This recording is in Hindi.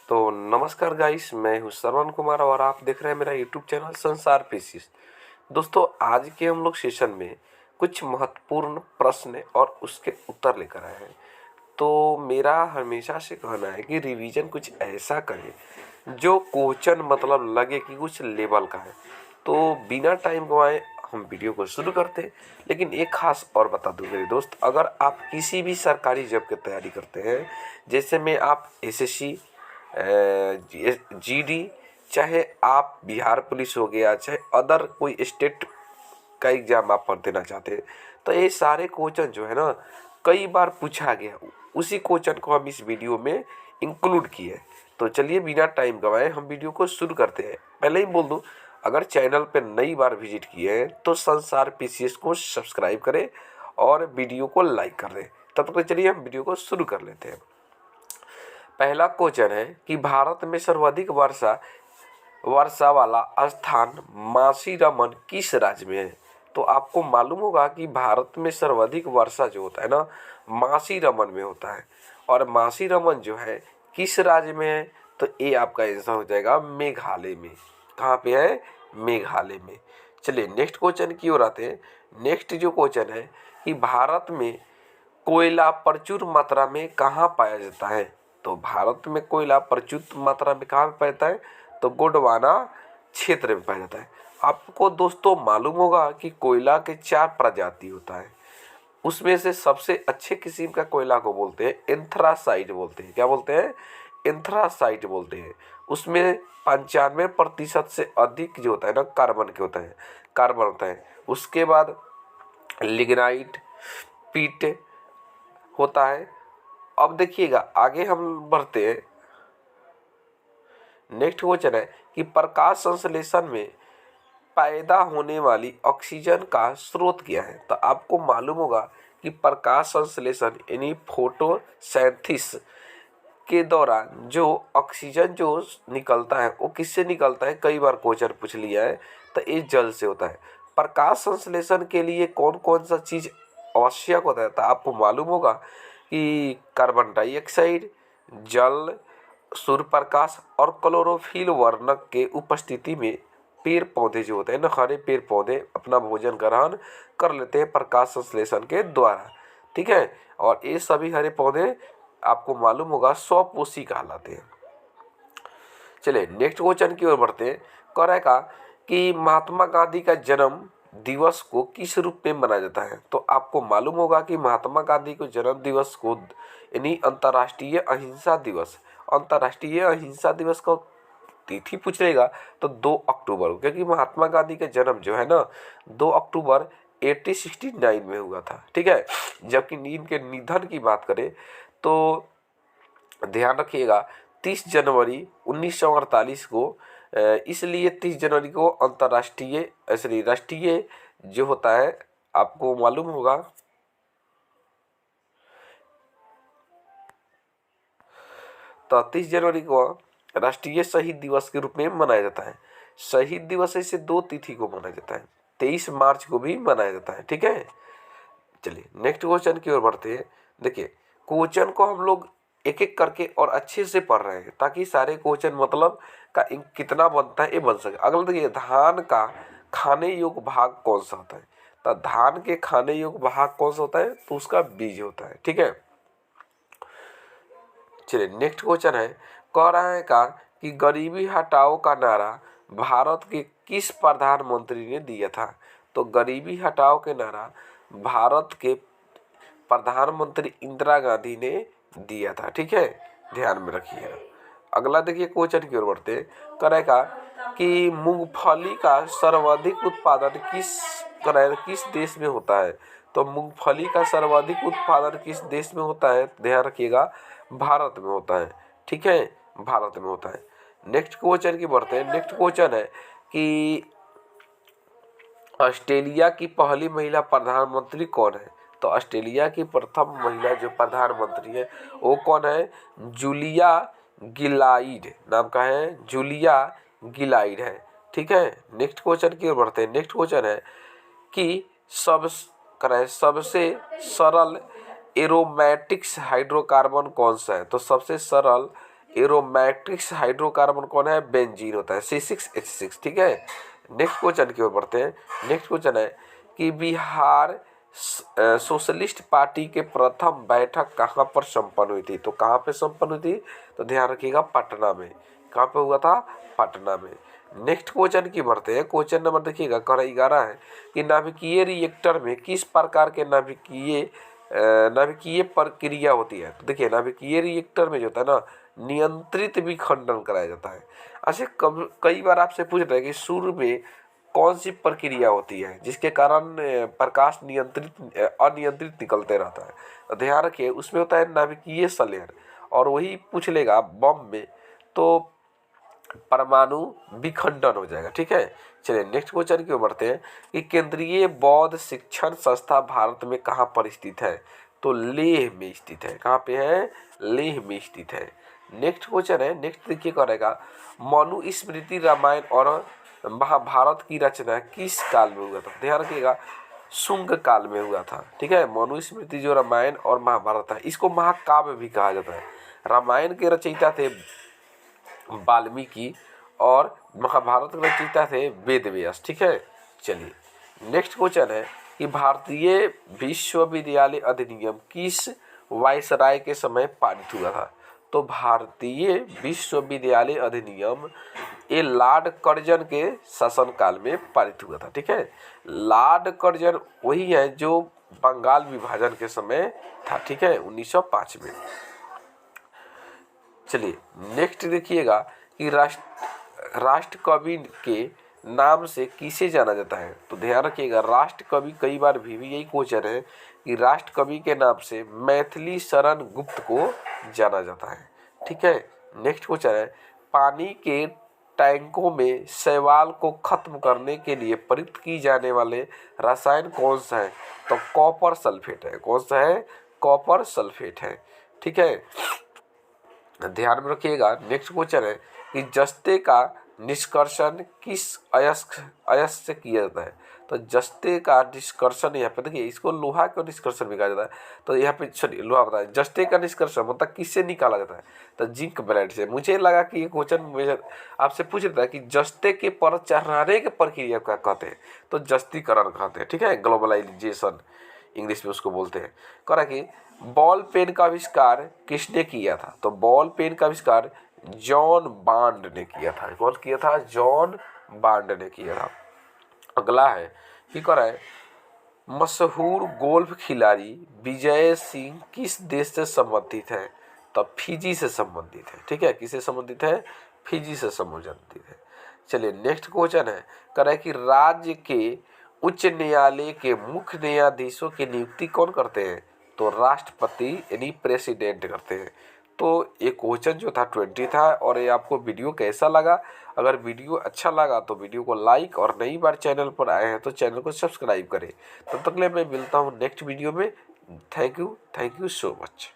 तो नमस्कार गाइस, मैं हूं श्रवण कुमार और आप देख रहे हैं मेरा यूट्यूब चैनल संसार पीसीस। दोस्तों, आज के हम लोग सेशन में कुछ महत्वपूर्ण प्रश्न और उसके उत्तर लेकर आए हैं। तो मेरा हमेशा से कहना है कि रिवीजन कुछ ऐसा करें जो क्वेश्चन मतलब लगे कि कुछ लेवल का है। तो बिना टाइम गंवाए हम वीडियो को शुरू करते हैं। लेकिन एक खास और बता दूं मेरे दोस्त, अगर आप किसी भी सरकारी जॉब की तैयारी करते हैं, जैसे में आप एसएससी, जीडी, चाहे आप बिहार पुलिस हो गया, चाहे अदर कोई स्टेट का एग्जाम आप पढ़ देना चाहते हैं, तो ये सारे क्वेश्चन जो है ना, कई बार पूछा गया। उसी क्वेश्चन को हम इस वीडियो में इंक्लूड किए। तो चलिए बिना टाइम गंवाए हम वीडियो को शुरू करते हैं। पहले ही बोल दूं, अगर चैनल पर नई बार विजिट किए हैं तो संसार पीसीएस को सब्सक्राइब करें और वीडियो को लाइक कर दें। तब तक चलिए हम वीडियो को शुरू कर लेते हैं। पहला क्वेश्चन है कि भारत में सर्वाधिक वर्षा वाला स्थान मासीरमन किस राज्य में है। तो आपको मालूम होगा कि भारत में सर्वाधिक वर्षा जो होता है ना, मासीरमन में होता है। और मासीरमन जो है किस राज्य में है, तो ये आपका आंसर हो जाएगा मेघालय में। कहाँ पे है? मेघालय में। चलिए नेक्स्ट क्वेश्चन की ओर आते हैं। नेक्स्ट जो क्वेश्चन है कि भारत में कोयला प्रचुर मात्रा में कहाँ पाया जाता है। तो भारत में कोयला प्रचुर मात्रा में कहाँ पाया जाता है, तो गोंडवाना क्षेत्र में पाया जाता है। आपको दोस्तों मालूम होगा कि कोयला के 4 प्रजाति होता है। उसमें से सबसे अच्छे किस्म का कोयला को बोलते हैं एंथ्रासाइट बोलते हैं। क्या बोलते हैं? एंथ्रासाइट बोलते हैं। उसमें 95% से अधिक जो होता है ना, कार्बन होता है। उसके बाद लिग्नाइट, पीट होता है। अब देखिएगा आगे हम बढ़ते हैं। नेक्स्ट क्वेश्चन है कि प्रकाश संश्लेषण में पैदा होने वाली ऑक्सीजन का स्रोत क्या है। तो आपको मालूम होगा कि प्रकाश संश्लेषण यानी फोटोसिंथेसिस के दौरान जो ऑक्सीजन जो निकलता है वो किससे निकलता है, कई बार क्वेश्चन पूछ लिया है। तो ये जल से होता है। प्रकाश संश्लेषण के लिए कौन कौन सा चीज आवश्यक होता है, तो आपको मालूम होगा कि कार्बन डाइऑक्साइड, जल, सूर्य प्रकाश और क्लोरोफिल वर्णक के उपस्थिति में पेड़ पौधे जो होते हैं ना, हरे पेड़ पौधे अपना भोजन ग्रहण कर लेते हैं प्रकाश संश्लेषण के द्वारा। ठीक है। और ये सभी हरे पौधे आपको मालूम होगा स्वपोषी कहलाते हैं। चलिए नेक्स्ट क्वेश्चन की ओर बढ़ते हैं। कह रहा है का कि महात्मा गांधी का जन्म दिवस को किस रूप में मनाया जाता है। तो आपको मालूम होगा कि महात्मा गांधी को जन्म दिवस को यानी अंतर्राष्ट्रीय अहिंसा दिवस का तिथि पूछेगा तो 2 अक्टूबर, क्योंकि महात्मा गांधी का जन्म जो है ना 2 अक्टूबर 1869 में हुआ था। ठीक है। जबकि इनके निधन की बात करें तो ध्यान रखिएगा 30 जनवरी 1948 को, इसलिए 30 जनवरी को राष्ट्रीय जो होता है, आपको मालूम होगा तो 30 जनवरी को राष्ट्रीय शहीद दिवस के रूप में मनाया जाता है। शहीद दिवस ऐसे 2 तिथि को मनाया जाता है, 23 मार्च को भी मनाया जाता है। ठीक है। चलिए नेक्स्ट क्वेश्चन की ओर बढ़ते हैं। देखिए क्वेश्चन को हम लोग एक एक करके और अच्छे से पढ़ रहे हैं ताकि सारे क्वेश्चन मतलब का कितना बनता है ये बन सके। अगला देखिए, धान का खाने योग्य भाग कौन सा होता है। तो धान के खाने योग्य भाग कौन सा होता है, तो उसका बीज होता है। ठीक है। चलिए नेक्स्ट क्वेश्चन है, कह रहा है का कि गरीबी हटाओ का नारा भारत के किस प्रधानमंत्री ने दिया था। तो गरीबी हटाओ के नारा भारत के प्रधानमंत्री इंदिरा गांधी ने दिया था। ठीक है, ध्यान में रखिएगा। अगला देखिए क्वेश्चन की ओर बढ़ते हैं। करेगा कि मूंगफली का सर्वाधिक उत्पादन किस देश में होता है। तो मूंगफली का सर्वाधिक उत्पादन किस देश में होता है, ध्यान रखिएगा, भारत में होता है। ठीक है, भारत में होता है। नेक्स्ट क्वेश्चन की बढ़ते हैं। नेक्स्ट क्वेश्चन है कि ऑस्ट्रेलिया की पहली महिला प्रधानमंत्री कौन है। तो ऑस्ट्रेलिया की प्रथम महिला जो प्रधानमंत्री है वो कौन है, जूलिया गिलाइड नाम का है, जूलिया गिलाइड है। ठीक है। नेक्स्ट क्वेश्चन की ओर बढ़ते हैं। नेक्स्ट क्वेश्चन है कि सबसे सरल एरोमेटिक्स हाइड्रोकार्बन कौन सा है। तो सबसे सरल एरोमेटिक हाइड्रोकार्बन कौन है, बेंजीन होता है, C6H6। ठीक है, नेक्स्ट क्वेश्चन की ओर बढ़ते हैं। नेक्स्ट क्वेश्चन है कि बिहार सोशलिस्ट पार्टी के प्रथम बैठक कहाँ पर संपन्न हुई थी। तो कहाँ पे संपन्न हुई थी, तो ध्यान रखिएगा पटना में। कहाँ पे हुआ था, पटना में। नेक्स्ट क्वेश्चन की बढ़ते हैं। क्वेश्चन नंबर देखिएगा, क 11 है कि नाभिकीय रिएक्टर में किस प्रकार के नाभिकीय प्रक्रिया होती है। तो देखिए, नाभिकीय रिएक्टर में जो होता है ना, नियंत्रित विखंडन कराया जाता है। अच्छा, कई बार आपसे पूछ रहे हैं कि सूर्य में कौन सी प्रक्रिया होती है जिसके कारण प्रकाश अनियंत्रित निकलते रहता है। तो ध्यान रखिए, उसमें होता है नाभिकीय संलयन। और वही पूछ लेगा बम में, तो परमाणु विखंडन हो जाएगा। ठीक है, चलिए नेक्स्ट क्वेश्चन की ओर बढ़ते हैं कि केंद्रीय बौद्ध शिक्षण संस्था भारत में कहाँ पर स्थित है। तो लेह में स्थित है। कहाँ पे है, लेह में स्थित है। नेक्स्ट क्वेश्चन है, नेक्स्ट देखिए करेगा, मनुस्मृति रामायण और महाभारत की रचना किस काल में हुआ था। ध्यान रखिएगा, शुंग काल में हुआ था। ठीक है, मनुस्मृति जो रामायण और महाभारत है, इसको महाकाव्य भी कहा जाता है। रामायण के रचयिता थे वाल्मीकि और महाभारत के रचयिता थे वेद व्यास। ठीक है, चलिए नेक्स्ट क्वेश्चन है कि भारतीय विश्वविद्यालय अधिनियम किस वायसराय के समय पारित हुआ था। तो भारतीय विश्वविद्यालय अधिनियम ये लॉर्ड कर्जन के शासनकाल में पारित हुआ था। ठीक है, लॉर्ड कर्जन वही है जो बंगाल विभाजन के समय था। ठीक है, 1905 में। चलिए नेक्स्ट देखिएगा कि राष्ट्र कवि के नाम से किसे जाना जाता है। तो ध्यान रखिएगा, राष्ट्र कवि कई बार भी यही क्वेश्चन है कि राष्ट्र कवि के नाम से मैथिली शरण गुप्त को जाना जाता है। ठीक है, नेक्स्ट क्वेश्चन है, पानी के टैंकों में शैवाल को खत्म करने के लिए प्रयुक्त की जाने वाले रसायन कौन सा है। तो कॉपर सल्फेट है। कौन सा है, कॉपर सल्फेट है। ठीक है, ध्यान में रखिएगा। नेक्स्ट क्वेश्चन है कि जस्ते का निष्कर्षण किस अयस्क से किया जाता है। तो जस्ते का निष्कर्षण, यहाँ पे देखिए, इसको लोहा का निष्कर्षण भी कहा जाता है। तो यहाँ पे चलिए लोहा बताया, जस्ते का निष्कर्षण मतलब किससे निकाला जाता है। तो जिंक ब्लेड से। मुझे लगा कि ये क्वेश्चन मुझे आपसे पूछ रहा था कि जस्ते के पर चढ़ाने के प्रक्रिया क्या कहते हैं। तो जस्तीकरण कहते हैं। ठीक है, ग्लोबलाइजेशन इंग्लिश में उसको बोलते हैं। कह कि बॉल पेन का आविष्कार किसने किया था। तो बॉल पेन का आविष्कार जॉन बांड ने किया था। कौन किया था, जॉन बांड ने किया था। अगला है कि कह रहा है, मशहूर गोल्फ खिलाड़ी विजय सिंह किस देश से संबंधित है। तो फिजी से संबंधित है। ठीक है, किससे संबंधित है, फिजी से संबंधित है। चलिए नेक्स्ट क्वेश्चन है, कह रहा है कि राज्य के उच्च न्यायालय के मुख्य न्यायाधीशों की नियुक्ति कौन करते हैं। तो राष्ट्रपति यानी प्रेसिडेंट करते हैं। तो ये क्वेश्चन जो था 20 था। और ये आपको वीडियो कैसा लगा, अगर वीडियो अच्छा लगा तो वीडियो को लाइक, और नई बार चैनल पर आए हैं तो चैनल को सब्सक्राइब करें। तब तक के लिए मैं मिलता हूँ नेक्स्ट वीडियो में। Thank you so much.